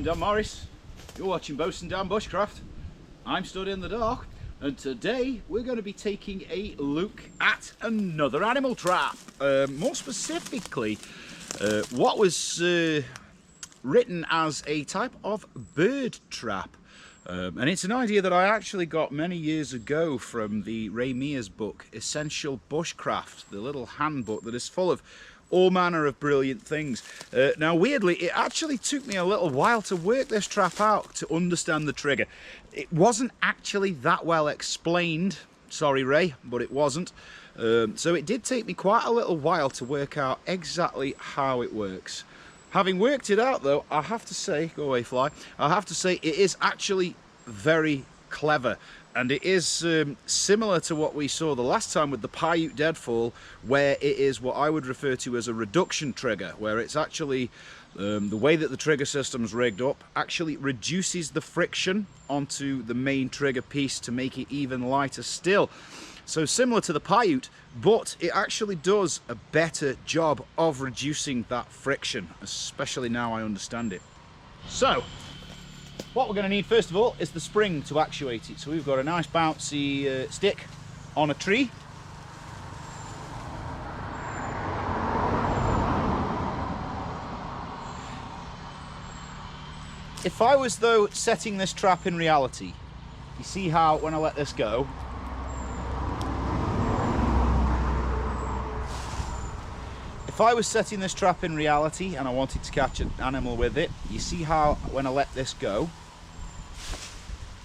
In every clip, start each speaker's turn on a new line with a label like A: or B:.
A: I'm Dan Morris. You're watching Bosun Dan Bushcraft. I'm stood in the dark, and today we're going to be taking a look at another animal trap. More specifically, what was written as a type of bird trap. And it's an idea that I actually got many years ago from the Mears book, Essential Bushcraft, the little handbook that is full of all manner of brilliant things. Now weirdly, it actually took me a little while to work this trap out, to understand the trigger. It wasn't actually that well explained, sorry Ray, but it wasn't. So it did take me quite a little while to work out exactly how it works. Having worked it out though, I have to say, go away fly, I have to say it is actually very clever. And it is similar to what we saw the last time with the Paiute deadfall, where it is what I would refer to as a reduction trigger, where it's actually, the way that the trigger system's rigged up, actually reduces the friction onto the main trigger piece to make it even lighter still. So similar to the Paiute, but it actually does a better job of reducing that friction, especially now I understand it. So, what we're going to need first of all is the spring to actuate it. So we've got a nice bouncy stick on a tree. If I was though setting this trap in reality, you see how when I let this go, if I was setting this trap in reality and I wanted to catch an animal with it, you see how when I let this go,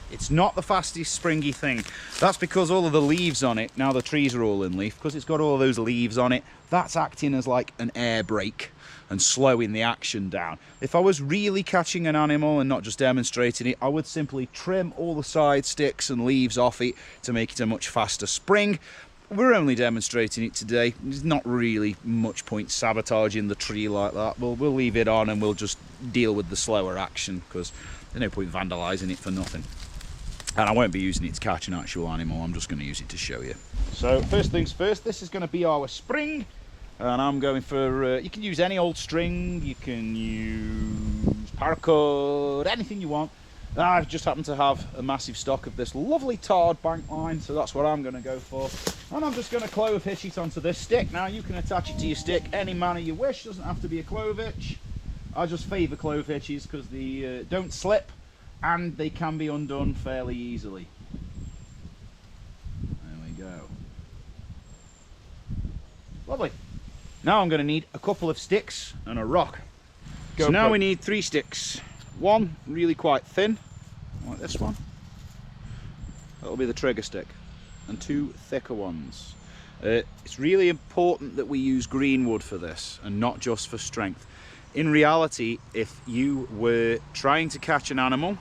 A: it's not the fastest springy thing. That's because all of the leaves on it, now the trees are all in leaf, because it's got all those leaves on it, that's acting as like an air brake and slowing the action down. If I was really catching an animal and not just demonstrating it, I would simply trim all the side sticks and leaves off it to make it a much faster spring. We're only demonstrating it today. There's not really much point sabotaging the tree like that. We'll leave it on and we'll just deal with the slower action, because there's no point vandalising it for nothing. And I won't be using it to catch an actual animal, I'm just going to use it to show you. So first things first, this is going to be our spring. And I'm going for, you can use any old string, you can use paracord, anything you want. I just happen to have a massive stock of this lovely tarred bank line, so that's what I'm going to go for. And I'm just going to clove hitch it onto this stick. Now you can attach it to your stick any manner you wish, doesn't have to be a clove hitch. I just favour clove hitches because they don't slip and they can be undone fairly easily. There we go. Lovely. Now I'm going to need a couple of sticks and a rock. So now we need 3 sticks. One really quite thin, like this one. That'll be the trigger stick. And 2 thicker ones. It's really important that we use green wood for this and not just for strength. In reality, if you were trying to catch an animal,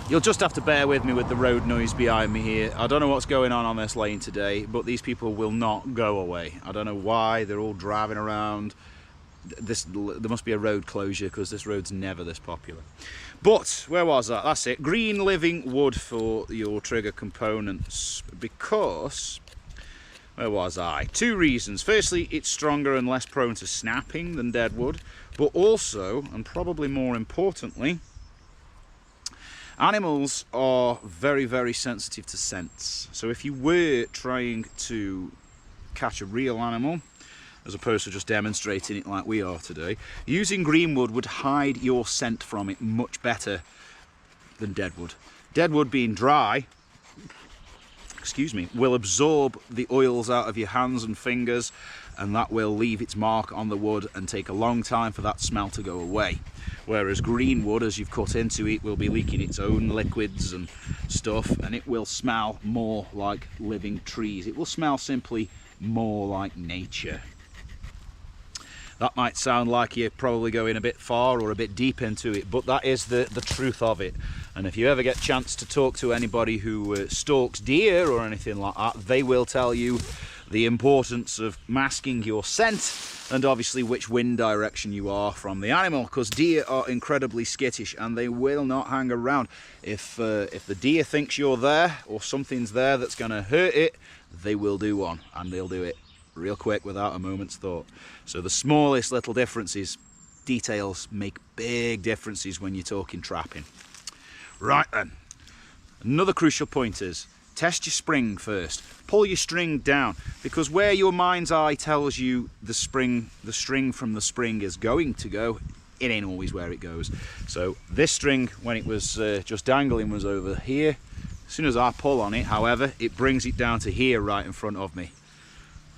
A: you'll just have to bear with me with the road noise behind me here. I don't know what's going on this lane today, but these people will not go away. I don't know why, they're all driving around. There must be a road closure because this road's never this popular. But where was that? That's it. Green living wood for your trigger components, because where was I? 2 reasons. Firstly, it's stronger and less prone to snapping than dead wood, but also, and probably more importantly, animals are very, very sensitive to scents. So if you were trying to catch a real animal, as opposed to just demonstrating it like we are today, using green wood would hide your scent from it much better than dead wood. Dead wood, being dry, excuse me, will absorb the oils out of your hands and fingers, and that will leave its mark on the wood and take a long time for that smell to go away. Whereas green wood, as you've cut into it, will be leaking its own liquids and stuff, and it will smell more like living trees. It will smell simply more like nature. That might sound like you're probably going a bit far or a bit deep into it, but that is the truth of it. And if you ever get a chance to talk to anybody who stalks deer or anything like that, they will tell you the importance of masking your scent and obviously which wind direction you are from the animal, because deer are incredibly skittish and they will not hang around. If the deer thinks you're there or something's there that's going to hurt it, they will do one, and they'll do it real quick without a moment's thought. So the smallest little differences details make big differences when you're talking trapping. Right then, another crucial point is test your spring first. Pull your string down, because where your mind's eye tells you the string from the spring is going to go, it ain't always where it goes. So this string, when it was just dangling, was over here. As soon as I pull on it, however, it brings it down to here right in front of me.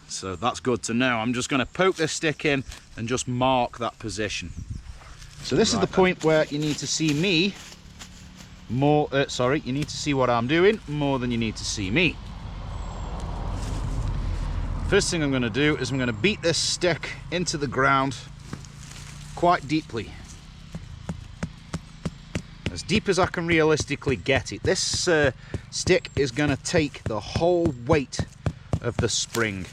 A: So that's good to know. I'm just going to poke this stick in and just mark that position. So this is the point where you need to see me more, you need to see what I'm doing more than you need to see me. First thing I'm going to do is I'm going to beat this stick into the ground quite deeply. As deep as I can realistically get it. This stick is going to take the whole weight of the spring.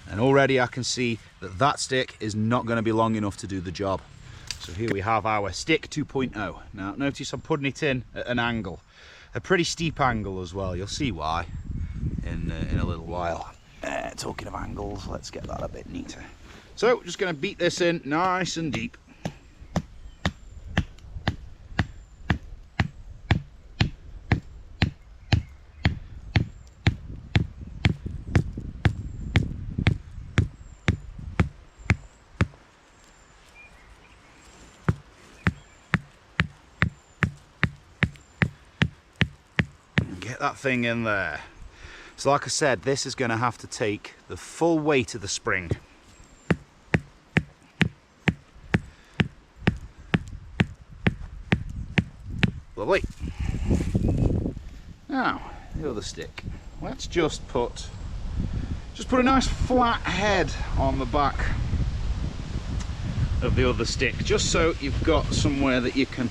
A: And already I can see that that stick is not going to be long enough to do the job. So here we have our stick 2.0. Now notice I'm putting it in at an angle. A pretty steep angle as well. You'll see why in a little while. Talking of angles, let's get that a bit neater. So just going to beat this in nice and deep. Get that thing in there. So like I said, this is going to have to take the full weight of the spring. Lovely. Now, the other stick. Let's just put a nice flat head on the back of the other stick, just so you've got somewhere that you can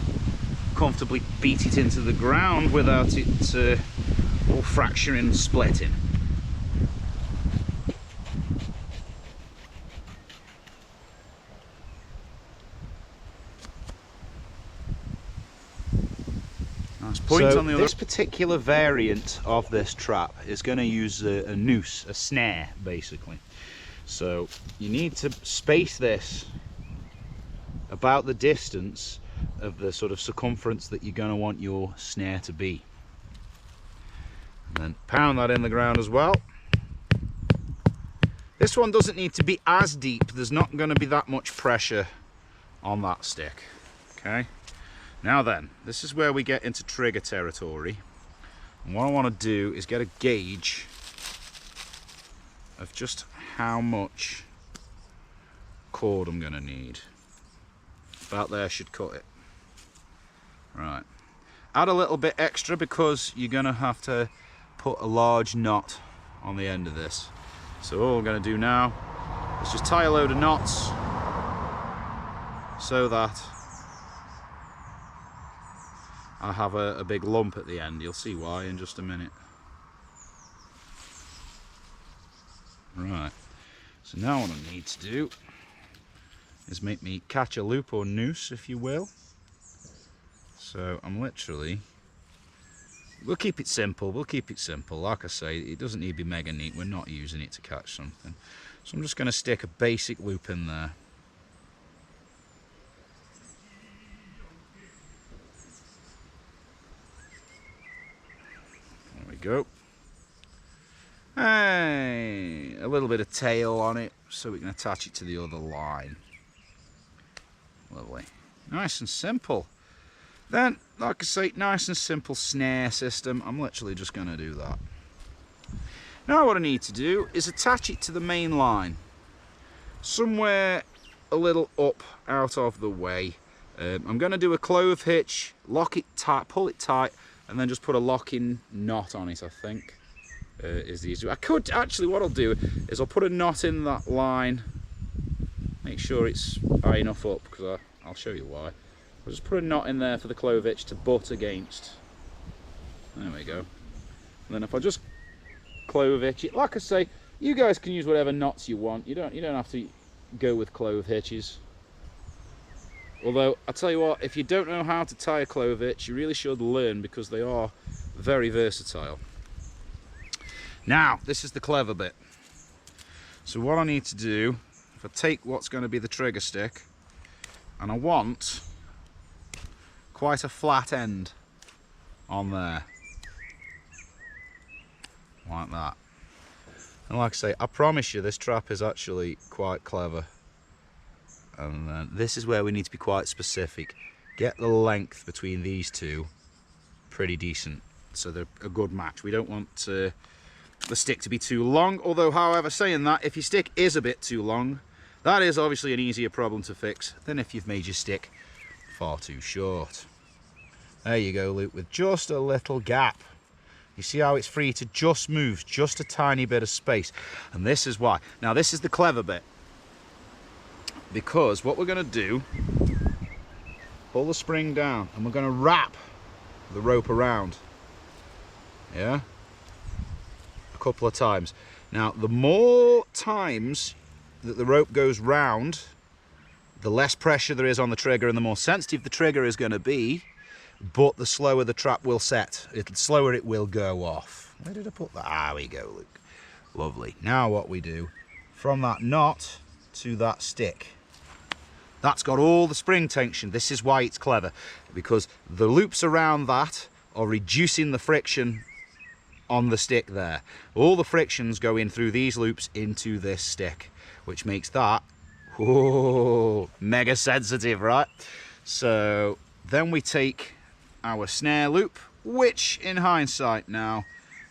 A: comfortably beat it into the ground without it all fracturing and splitting. Nice point on the other. This particular variant of this trap is going to use a noose, a snare basically. So you need to space this about the distance of the sort of circumference that you're going to want your snare to be. And then pound that in the ground as well. This one doesn't need to be as deep. There's not going to be that much pressure on that stick. Okay. Now then, this is where we get into trigger territory. And what I want to do is get a gauge of just how much cord I'm going to need. About there should cut it. Right. Add a little bit extra because you're going to have to put a large knot on the end of this. So all we're going to do now is just tie a load of knots so that I have a big lump at the end. You'll see why in just a minute. Right. So now what I need to do is make me catch a loop or noose, if you will. So I'm literally, we'll keep it simple, like I say, it doesn't need to be mega neat, we're not using it to catch something. So I'm just going to stick a basic loop in there. There we go. Hey, a little bit of tail on it so we can attach it to the other line. Lovely. Nice and simple. Then, like I say, nice and simple snare system. I'm literally just going to do that. Now what I need to do is attach it to the main line. Somewhere a little up out of the way. I'm going to do a clove hitch, lock it tight, pull it tight, and then just put a locking knot on it, I think. Is the easiest way. I could, actually what I'll do is I'll put a knot in that line. Make sure it's high enough up, because I'll show you why. I'll just put a knot in there for the clove hitch to butt against. There we go. And then if I just clove hitch it, like I say, you guys can use whatever knots you want. You don't have to go with clove hitches. Although I tell you what, if you don't know how to tie a clove hitch, you really should learn, because they are very versatile. Now, this is the clever bit. So what I need to do if I take what's going to be the trigger stick, and I want quite a flat end on there, like that. And like I say, I promise you this trap is actually quite clever. And then this is where we need to be quite specific. Get the length between these two pretty decent, so they're a good match. We don't want the stick to be too long, although, however, saying that, if your stick is a bit too long, that is obviously an easier problem to fix than if you've made your stick far too short. There you go, Luke, with just a little gap. You see how it's free to just move, just a tiny bit of space. And this is why. Now, this is the clever bit. Because what we're going to do, pull the spring down, and we're going to wrap the rope around. Yeah? A couple of times. Now, the more times that the rope goes round, the less pressure there is on the trigger and the more sensitive the trigger is going to be, but the slower the trap will set. The slower it will go off. Where did I put that? Ah, we go, Luke. Lovely. Now what we do, from that knot to that stick, that's got all the spring tension. This is why it's clever, because the loops around that are reducing the friction on the stick there. All the frictions go in through these loops into this stick, which makes that mega sensitive, right? So then we take our snare loop, which in hindsight now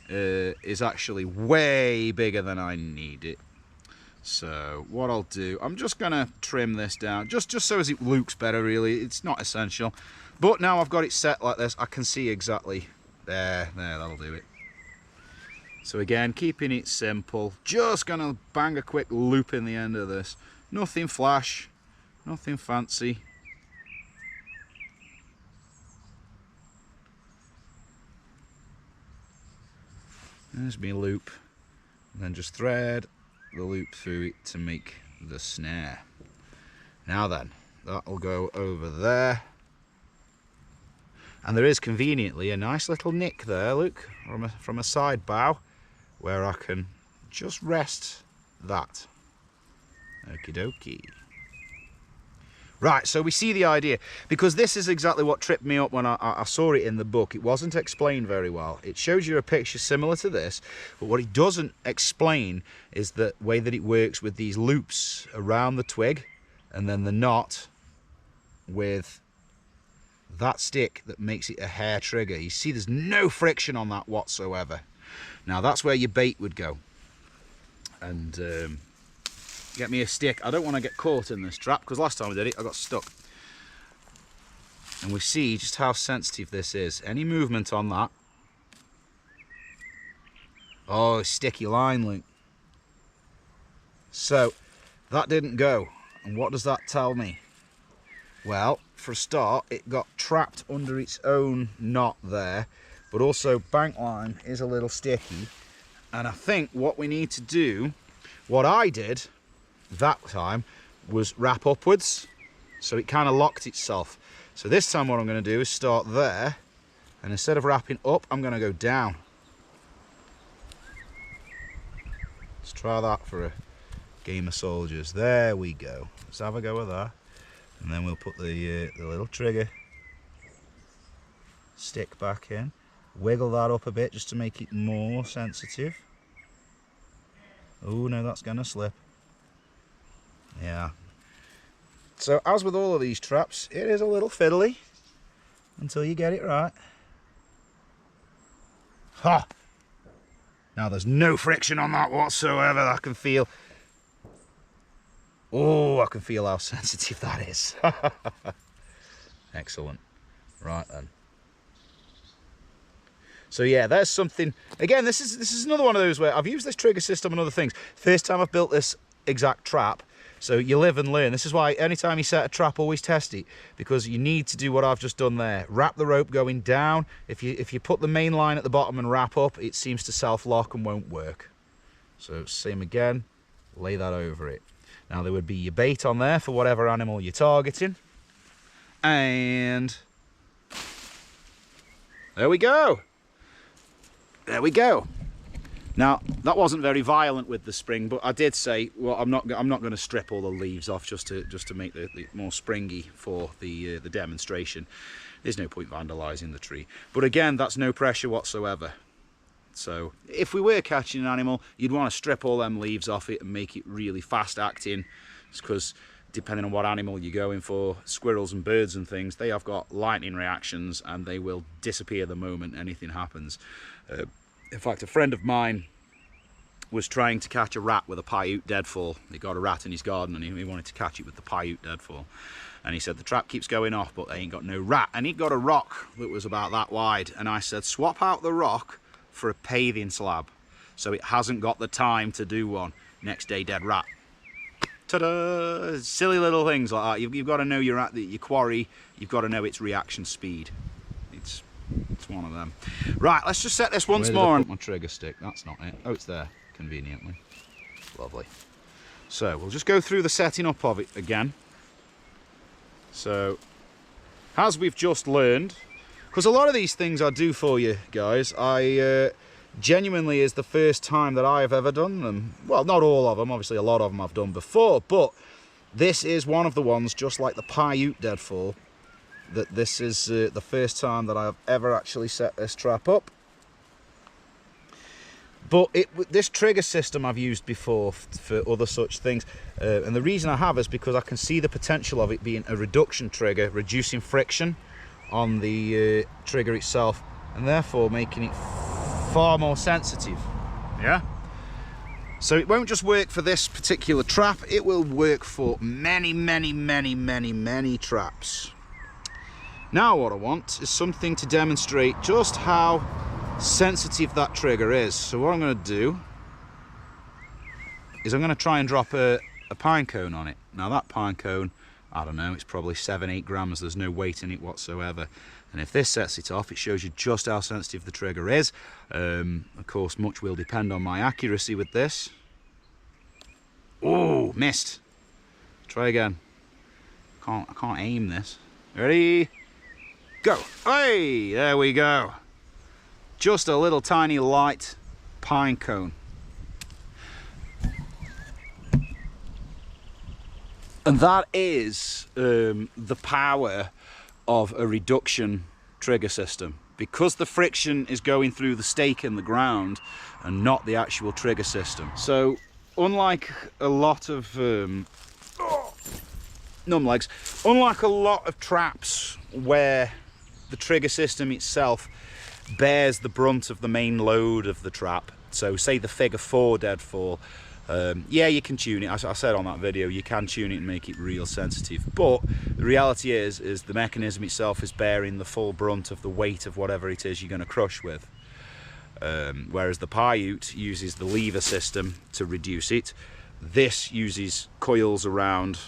A: is actually way bigger than I need it. So what I'll do, I'm just gonna trim this down, just so as it looks better, really. It's not essential, but now I've got it set like this, I can see exactly there, that'll do it. So again, keeping it simple, just gonna bang a quick loop in the end of this. Nothing flash, nothing fancy. There's my loop, and then just thread the loop through it to make the snare. Now then, that'll go over there, and there is conveniently a nice little nick there, look, from a side bow, where I can just rest that. Okie dokie. Right, so we see the idea, because this is exactly what tripped me up when I saw it in the book. It wasn't explained very well. It shows you a picture similar to this, but what it doesn't explain is the way that it works with these loops around the twig, and then the knot with that stick that makes it a hair trigger. You see there's no friction on that whatsoever. Now that's where your bait would go. And get me a stick. I don't want to get caught in this trap, because last time I did it I got stuck. And we see just how sensitive this is. Any movement on that, oh, sticky line, Luke. So that didn't go, and what does that tell me? Well, for a start, it got trapped under its own knot there, but also bank line is a little sticky. And I think what we need to do, what I did that time, was wrap upwards, so it kind of locked itself. So this time what I'm going to do is start there, and instead of wrapping up, I'm going to go down. Let's try that for a game of soldiers. There we go. Let's have a go with that, and then we'll put the little trigger stick back in, wiggle that up a bit just to make it more sensitive. Oh no, that's going to slip. Yeah. So as with all of these traps, it is a little fiddly until you get it right. Ha! Now there's no friction on that whatsoever. I can feel, oh, I can feel how sensitive that is. Excellent. Right then. So yeah, there's something. Again, this is another one of those where I've used this trigger system and other things. First time I've built this exact trap. So you live and learn. This is why anytime you set a trap, always test it, because you need to do what I've just done there. Wrap the rope going down. If you put the main line at the bottom and wrap up, it seems to self-lock and won't work. So same again, lay that over it. Now there would be your bait on there for whatever animal you're targeting. And there we go. There we go. Now, that wasn't very violent with the spring, but I did say, well, I'm not going to strip all the leaves off just to make the more springy for the demonstration. There's no point vandalising the tree. But again, that's no pressure whatsoever. So if we were catching an animal, you'd want to strip all them leaves off it and make it really fast acting, because depending on what animal you're going for, squirrels and birds and things, they have got lightning reactions and they will disappear the moment anything happens. In fact, a friend of mine was trying to catch a rat with a Paiute deadfall. He got a rat in his garden and he wanted to catch it with the Paiute deadfall. And he said the trap keeps going off, but they ain't got no rat. And he'd got a rock that was about that wide. And I said, swap out the rock for a paving slab, so it hasn't got the time to do one. Next day, dead rat. Ta-da! Silly little things like that. You've got to know your quarry. You've got to know its reaction speed. It's one of them. Right, let's just set this once more. My trigger stick, that's not it. Oh, it's there, conveniently. Lovely. So we'll just go through the setting up of it again. So, as we've just learned, because a lot of these things I do for you guys, I genuinely is the first time that I have ever done them. Well, not all of them, obviously a lot of them I've done before, but this is one of the ones, just like the Paiute deadfall, that this is the first time that I've ever actually set this trap up. But this trigger system I've used before for other such things, and the reason I have is because I can see the potential of it being a reduction trigger, reducing friction on the trigger itself, and therefore making it far more sensitive. Yeah. So it won't just work for this particular trap, it will work for many traps. Now what I want is something to demonstrate just how sensitive that trigger is. So what I'm going to do is I'm going to try and drop a pine cone on it. Now that pine cone, I don't know, it's probably 7-8 grams, there's no weight in it whatsoever. And if this sets it off, it shows you just how sensitive the trigger is. Of course, much will depend on my accuracy with this. Oh, missed. Try again. I can't aim this. Ready? Go. Hey, there we go. Just a little tiny light pine cone. And that is the power of a reduction trigger system, because the friction is going through the stake in the ground and not the actual trigger system. So unlike a lot of unlike a lot of traps where the trigger system itself bears the brunt of the main load of the trap, so say the figure 4 deadfall, yeah, you can tune it. I said on that video, you can tune it and make it real sensitive, but the reality is the mechanism itself is bearing the full brunt of the weight of whatever it is you're going to crush with. Whereas the Paiute uses the lever system to reduce it. This uses coils around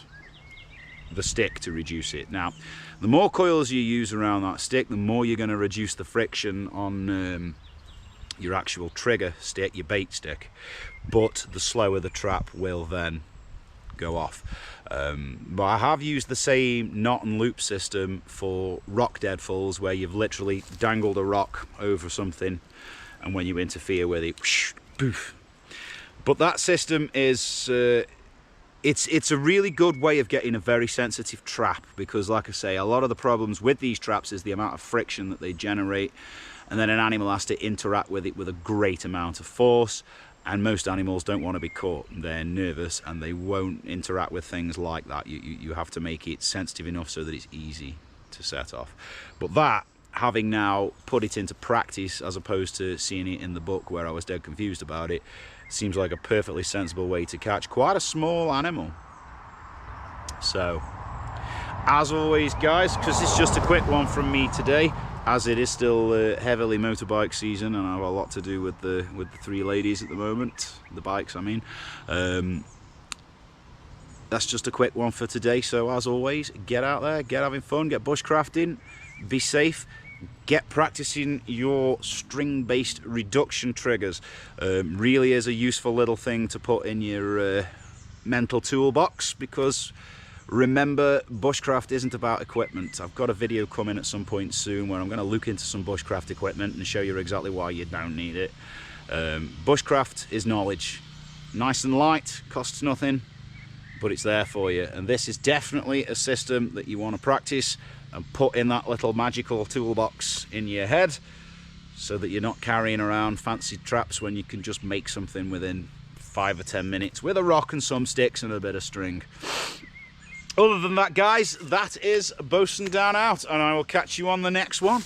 A: the stick to reduce it. Now, the more coils you use around that stick, the more you're going to reduce the friction on your actual trigger stick, your bait stick, but the slower the trap will then go off. But I have used the same knot and loop system for rock deadfalls, where you've literally dangled a rock over something, and when you interfere with it, whoosh, poof. But that system is it's a really good way of getting a very sensitive trap, because like I say, a lot of the problems with these traps is the amount of friction that they generate, and then an animal has to interact with it with a great amount of force, and most animals don't want to be caught. They're nervous and they won't interact with things like that. You have to make it sensitive enough so that it's easy to set off. But that, having now put it into practice as opposed to seeing it in the book where I was dead confused about it, seems like a perfectly sensible way to catch quite a small animal. So, as always guys, because it's just a quick one from me today, as it is still heavily motorbike season and I have a lot to do with the 3 ladies at the moment, the bikes I mean, that's just a quick one for today. So as always, get out there, get having fun, get bushcrafting, be safe, get practicing your string-based reduction triggers. Really is a useful little thing to put in your mental toolbox, because remember, bushcraft isn't about equipment. I've got a video coming at some point soon where I'm going to look into some bushcraft equipment and show you exactly why you don't need it. Bushcraft is knowledge. Nice and light, costs nothing, but it's there for you. And this is definitely a system that you want to practice and put in that little magical toolbox in your head, so that you're not carrying around fancy traps when you can just make something within 5 or 10 minutes with a rock and some sticks and a bit of string. Other than that, guys, that is Bosun Down out, and I will catch you on the next one.